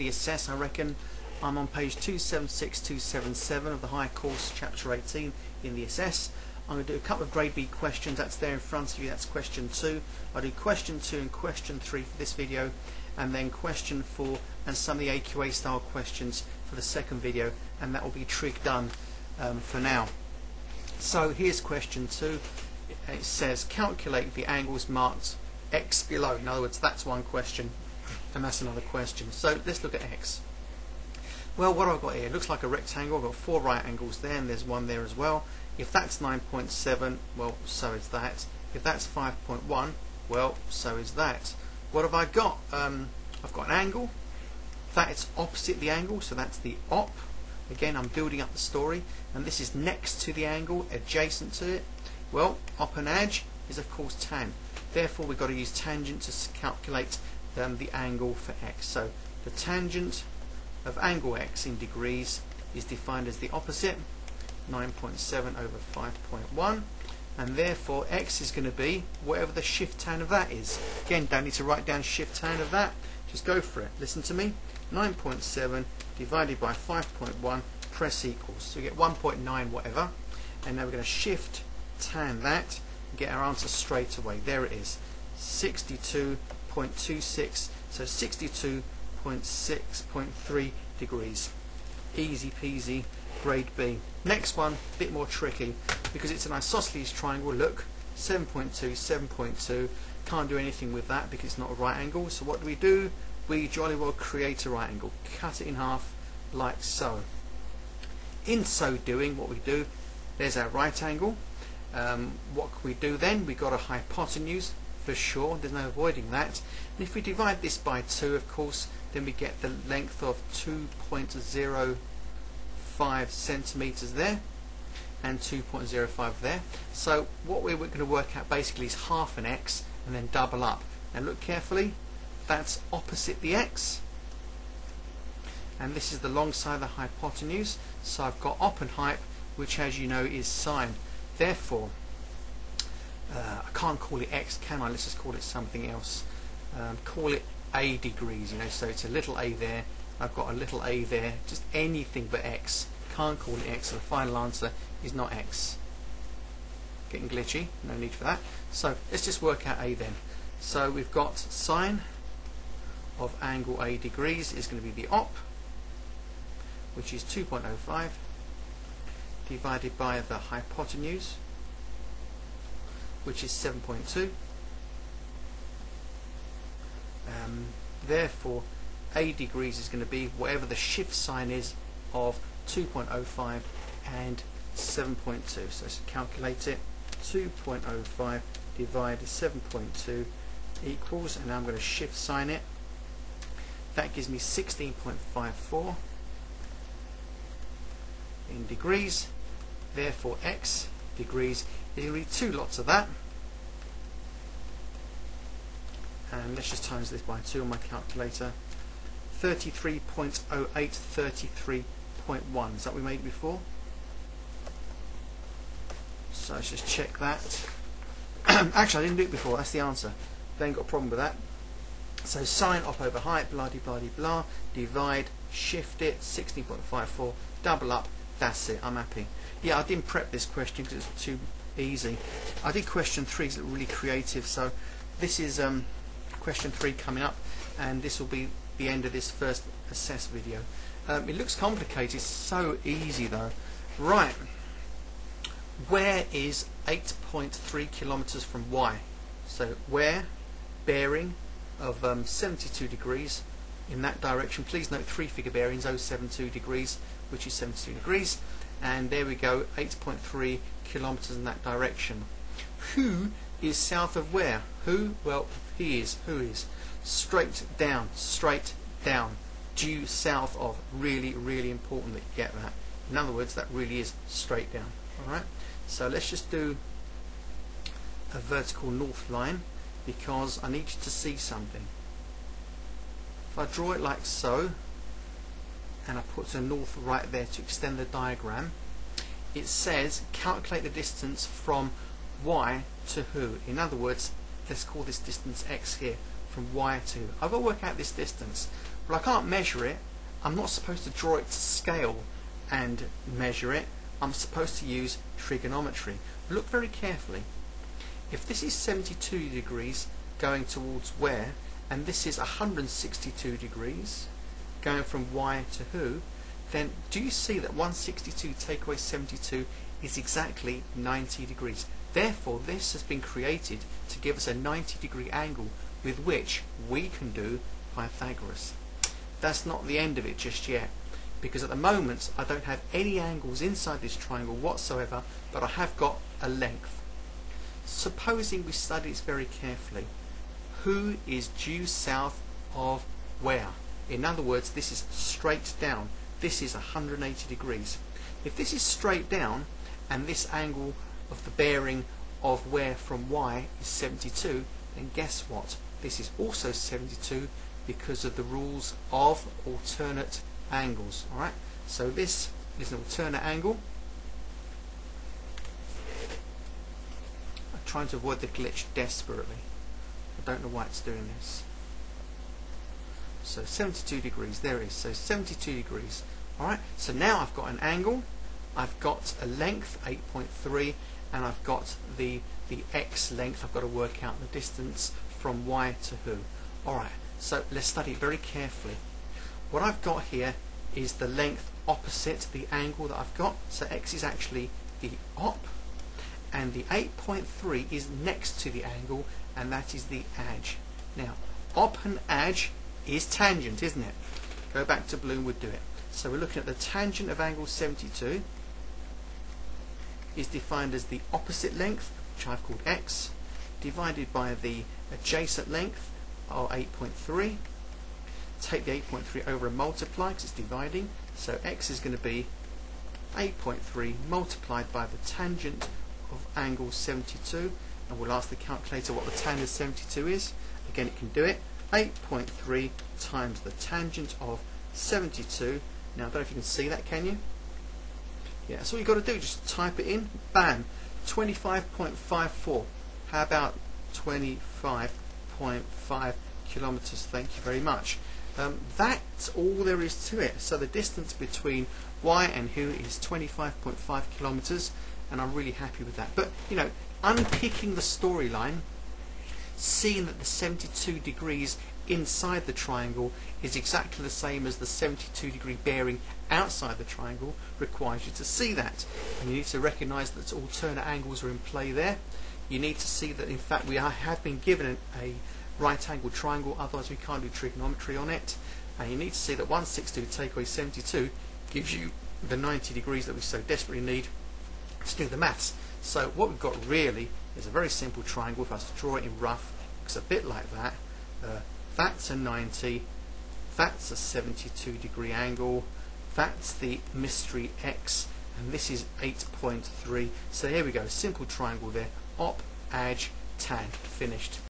the assess, I reckon. I'm on page 276, 277 of the higher course, chapter 18 in the assess. I'm going to do a couple of grade B questions. That's there in front of you. That's question 2. I'll do question 2 and question 3 for this video, and then question 4 and some of the AQA style questions for the second video, and that will be trig done for now. So here's question 2. It says calculate the angles marked X below. In other words, that's one question and that's another question. So let's look at X. Well, what have I got here? It looks like a rectangle. I've got 4 right angles there, and there's one there as well. If that's 9.7, well, so is that. If that's 5.1, well, so is that. What have I got? I've got an angle. That's opposite the angle, so that's the op. Again, I'm building up the story, and this is next to the angle, adjacent to it. Well, op and adj is of course tan. Therefore, we've got to use tangent to calculate the angle for x. So the tangent of angle x in degrees is defined as the opposite, 9.7 over 5.1, and therefore x is going to be whatever the shift tan of that is. Again, don't need to write down shift tan of that, just go for it. Listen to me, 9.7 divided by 5.1, press equals. So we get 1.9 whatever, and now we're going to shift tan that and get our answer straight away. There it is, 62.26, so 62.6.3 degrees. Easy peasy, grade B. Next one, a bit more tricky because it's an isosceles triangle. Look, 7.2, 7.2. Can't do anything with that because it's not a right angle. So what do? We jolly well create a right angle. Cut it in half like so. In so doing, what we do, there's our right angle. What can we do then? We've got a hypotenuse for sure. There's no avoiding that. And if we divide this by 2, of course, then we get the length of 2.05 centimeters there and 2.05 there. So what we're going to work out basically is half an x and then double up. Now look carefully, that's opposite the x, and this is the long side of the hypotenuse. So I've got op and hype, which as you know is sine. Therefore, I can't call it x, can I? Let's just call it something else. Call it a degrees, you know, so it's a little a there, I've got a little a there, just anything but x. Can't call it x, so the final answer is not x. Getting glitchy, no need for that. So let's just work out a then. So we've got sine of angle a degrees is going to be the op, which is 2.05, divided by the hypotenuse, which is 7.2. Therefore, a degrees is going to be whatever the shift sign is of 2.05 and 7.2. So let's calculate it. 2.05 divided 7.2 equals, and now I'm going to shift sign it. That gives me 16.54 in degrees. Therefore, x degrees is going to be 2 lots of that. And let's just times this by 2 on my calculator. 33.08, 33.1. Is that what we made before? So let's just check that. Actually, I didn't do it before. That's the answer. They ain't got a problem with that. So sine op over height, blah de blah de blah. Divide, shift it, 16.54. Double up. That's it. I'm happy. Yeah, I didn't prep this question because it's too easy. I did question 3. It's really creative. So this is question 3 coming up, and this will be the end of this first assess video. It looks complicated, so easy though. Right, where is 8.3 kilometers from y? So where, bearing of 72 degrees in that direction. Please note 3 figure bearings, 072 degrees, which is 72 degrees, and there we go, 8.3 kilometers in that direction. Who is south of where? Who? Well, he is. Who is? Straight down, due south of. Really, really important that you get that. In other words, that really is straight down. Alright, so let's just do a vertical north line because I need you to see something. If I draw it like so, and I put a north right there to extend the diagram, it says calculate the distance from y to who. In other words, let's call this distance x here, from y to. I've got to work out this distance. Well, I can't measure it. I'm not supposed to draw it to scale and measure it. I'm supposed to use trigonometry. Look very carefully. If this is 72 degrees going towards where, and this is 162 degrees going from y to who, then do you see that 162 take away 72 is exactly 90 degrees? Therefore, this has been created to give us a 90-degree angle with which we can do Pythagoras. That's not the end of it just yet, because at the moment I don't have any angles inside this triangle whatsoever, but I have got a length. Supposing we study this very carefully, who is due south of where? In other words, this is straight down. This is 180 degrees. If this is straight down and this angle of the bearing of where from y is 72, then guess what? This is also 72 because of the rules of alternate angles. Alright, so this is an alternate angle. I'm trying to avoid the glitch desperately. I don't know why it's doing this. So 72 degrees, there it is. So 72 degrees. Alright, so now I've got an angle, I've got a length, 8.3, and I've got the x length. I've got to work out the distance from y to who. Alright, so let's study it very carefully. What I've got here is the length opposite the angle that I've got. So x is actually the op, and the 8.3 is next to the angle, and that is the adj. Now, op and adj is tangent, isn't it? Go back to Bloom would do it. So we're looking at the tangent of angle 72 is defined as the opposite length, which I've called x, divided by the adjacent length, or 8.3. Take the 8.3 over and multiply because it's dividing. So x is going to be 8.3 multiplied by the tangent of angle 72, and we'll ask the calculator what the tan of 72 is. Again, it can do it. 8.3 times the tangent of 72. Now, I don't know if you can see that, can you? Yeah, that's all you've got to do. Just type it in. Bam. 25.54. How about 25.5 kilometers? Thank you very much. That's all there is to it. So the distance between y and who is 25.5 kilometers, and I'm really happy with that. But, you know, unpicking the storyline, seeing that the 72 degrees inside the triangle is exactly the same as the 72 degree bearing outside the triangle requires you to see that. And you need to recognize that alternate angles are in play there. You need to see that in fact we have been given a right angle triangle, otherwise we can't do trigonometry on it. And you need to see that 162 take away 72 gives you the 90 degrees that we so desperately need to do the maths. So what we've got really is a very simple triangle. If I was to draw it in rough, looks a bit like that. That's a 90, that's a 72 degree angle, that's the mystery x, and this is 8.3. So here we go, simple triangle there, op, adj, tan, finished.